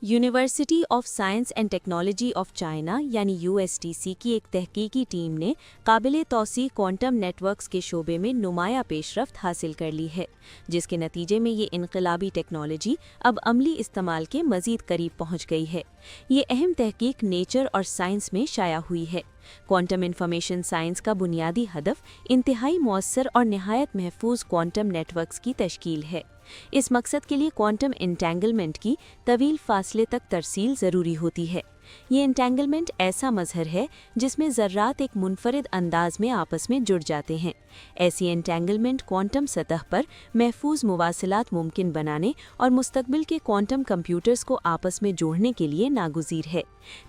University of science and technology of China यानी USTC की एक तहकीकी टीम ने काबिल तौसीक क्वांटम नेटवर्क्स के शोबे में नुमाया पेशरफ्त हासिल कर ली है, जिसके नतीजे में ये इनकलाबी टेक्नोलॉजी अब अमली इस्तेमाल के मज़ीद करीब पहुंच गई है। ये अहम तहकीक नेचर और साइंस में शाया हुई है। क्वांटम इंफॉर्मेशन साइंस का बुनियादी हदफ इंतहाई मौसर और नहायत महफूज क्वांटम नेटवर्क्स की तश्कील है। इस मकसद के लिए क्वांटम एंटेंगलमेंट की तवील फासले तक तरसील ज़रूरी होती है। ये एंटेंगलमेंट ऐसा मजहर है जिसमें ज़र्रात एक मुनफरिद अंदाज में आपस में जुड़ जाते हैं। ऐसी एंटेंगलमेंट क्वांटम सतह पर महफूज मुवासिलात मुमकिन बनाने और मुस्तकबिल के क्वांटम कंप्यूटर्स को आपस में जोड़ने के लिए नागुज़ीर है।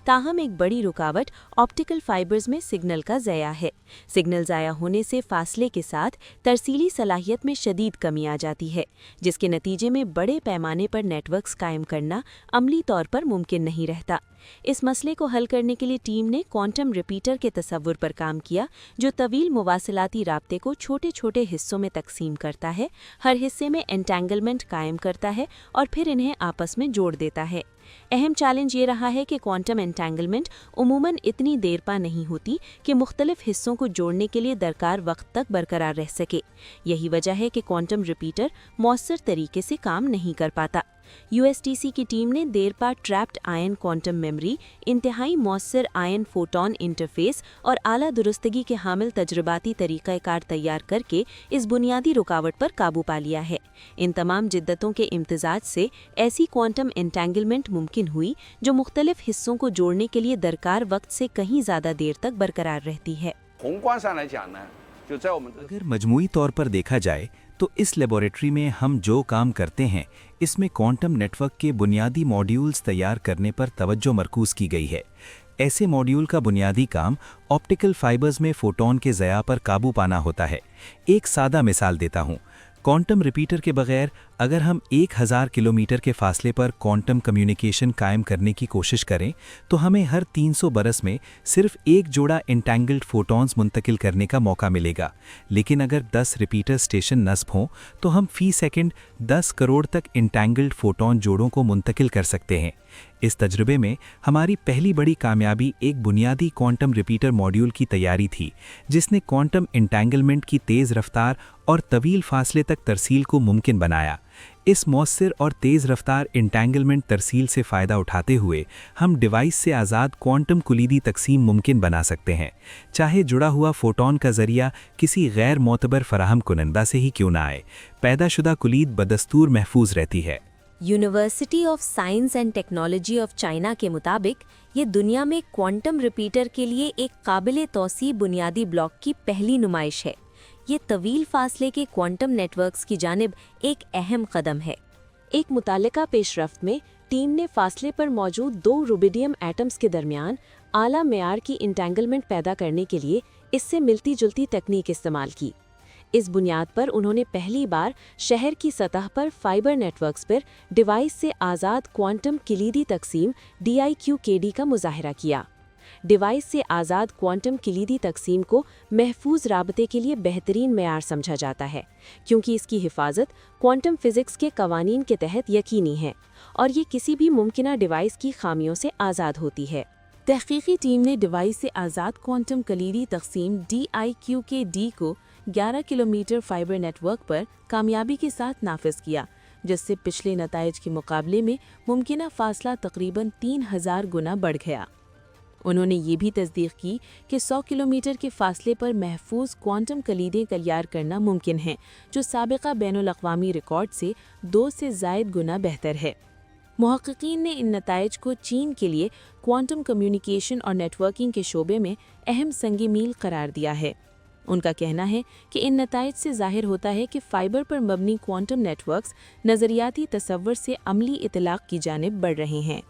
ताहम एक बड़ी रुकावट ऑप्टिकल फाइबर्स में सिग्नल का ज़या है। सिग्नल ज़ाया होने से फासले के साथ तरसीली सलाहियत में शदीद कमी आ जाती है, जिसके नतीजे में बड़े पैमाने पर नेटवर्क्स कायम करना अमली तौर पर मुमकिन नहीं रहता। इस मसले को हल करने के लिए टीम ने क्वांटम रिपीटर के तसव्वुर पर काम किया, जो तवील मुवासिलाती राब्ते को छोटे छोटे हिस्सों में तकसीम करता है, हर हिस्से में एंटेंगलमेंट कायम करता है और फिर इन्हें आपस में जोड़ देता है। अहम चैलेंज ये रहा है कि क्वांटम एंटेंगलमेंट उमूमन इतनी देर पा नहीं होती कि मुख्तलिफ हिस्सों को जोड़ने के लिए दरकार वक्त तक बरकरार रह सके। यही वजह है कि क्वांटम रिपीटर मौसर तरीके से काम नहीं कर पाता। यूएसटीसी की टीम ने देर पा ट्रैप्ड आयन क्वांटम मेमोरी, इंतहाई मौसर आयन फोटोन इंटरफेस और आला दुरुस्तगी के हामिल तजुर्बाती तरीक़ाकार तैयार करके इस बुनियादी रुकावट पर काबू पा लिया है। इन तमाम जिद्दतों के इम्तिजाज से ऐसी क्वांटम एंटेंगलमेंट मुमकिन हुई जो मुख्तलिफ हिस्सों को जोड़ने के लिए दरकार वक्त से कहीं ज़्यादा देर तक बरकरार रहती है। अगर मजमूई तौर पर देखा जाए तो इस लेबोरेटरी में हम जो काम करते हैं, इसमें क्वांटम नेटवर्क के बुनियादी मॉड्यूल्स तैयार करने पर तवज्जो मरकूज़ की गई है। ऐसे मॉड्यूल का बुनियादी काम ऑप्टिकल फाइबर्स में फोटोन के ज़या पर काबू पाना होता है। एक सादा मिसाल देता हूँ। क्वांटम रिपीटर के बगैर अगर हम 1000 किलोमीटर के फासले पर क्वांटम कम्युनिकेशन कायम करने की कोशिश करें तो हमें हर 300 बरस में सिर्फ एक जोड़ा एंटेंगल्ड फोटॉन्स मुंतकिल करने का मौका मिलेगा। लेकिन अगर 10 रिपीटर स्टेशन नस्ब हों तो हम फी सेकंड 10 करोड़ तक एंटेंगल्ड फोटॉन जोड़ों को मुंतकिल कर सकते हैं। इस तजुर्बे में हमारी पहली बड़ी कामयाबी एक बुनियादी क्वांटम रिपीटर मॉड्यूल की तैयारी थी, जिसने क्वांटम एंटेंगलमेंट की तेज़ रफ्तार और तवील फासले तक तरसील को मुमकिन बनाया। इस मौसर और तेज़ रफ्तार एंटेंगलमेंट तरसील से फ़ायदा उठाते हुए हम डिवाइस से आज़ाद क्वांटम कुलीदी तकसीम मुमकिन बना सकते हैं, चाहे जुड़ा हुआ फोटोन का ज़रिया किसी गैर मोतबर फराहम कुनंदा से ही क्यों ना आए। पैदाशुदा कुलीद बदस्तूर महफूज रहती है। University of science and technology of China के मुताबिक ये दुनिया में क्वांटम रिपीटर के लिए एक काबिल तौसीब बुनियादी ब्लॉक की पहली नुमाइश है। ये तवील फासले के क्वांटम नेटवर्क्स की जानिब एक अहम कदम है। एक मुतालिका पेशरफ्त में टीम ने फासले पर मौजूद 2 रुबिडियम एटम्स के दरमियान आला मेयार की इंटेंगलमेंट पैदा करने के लिए इससे मिलती जुलती तकनीक इस्तेमाल की। इस बुनियाद पर उन्होंने पहली बार शहर की सतह पर फाइबर नेटवर्क्स पर डिवाइस से आज़ाद क्वांटम किलीदी तकसीम DIQKD का मुजाहरा किया। डिवाइस से आज़ाद क्वांटम किलीदी तकसीम को महफूज राबते के लिए बेहतरीन मेयार समझा जाता है, क्योंकि इसकी हिफाजत क्वांटम फिज़िक्स के कवानीन के तहत यकीनी है और ये किसी भी मुमकिना डिवाइस की खामियों से आज़ाद होती है। तहकीकी टीम ने डिवाइस से आज़ाद क्वांटम कलीदी तकसीम DIQKD को 11 किलोमीटर फाइबर नेटवर्क पर कामयाबी के साथ नाफिज किया, जिससे पिछले नताइज के मुकाबले में मुमकिना फासला तकरीबन 3000 गुना बढ़ गया। उन्होंने ये भी तस्दीक की कि 100 किलोमीटर के फासले पर महफूज क्वांटम कलीदें तैयार करना मुमकिन है, जो साबिका बैनुल-अक़वामी रिकॉर्ड से 2 से ज़ायद गुना बेहतर है। मुहक्किकीन ने इन नताइज को चीन के लिए क्वांटम कम्युनिकेशन और नेटवर्किंग के शोबे में अहम संग मील करार दिया है। उनका कहना है कि इन नताइज से ज़ाहिर होता है कि फ़ाइबर पर मबनी क्वांटम नेटवर्क्स नज़रियाती तसव्वुर से अमली इतलाक़ की जानिब बढ़ रहे हैं।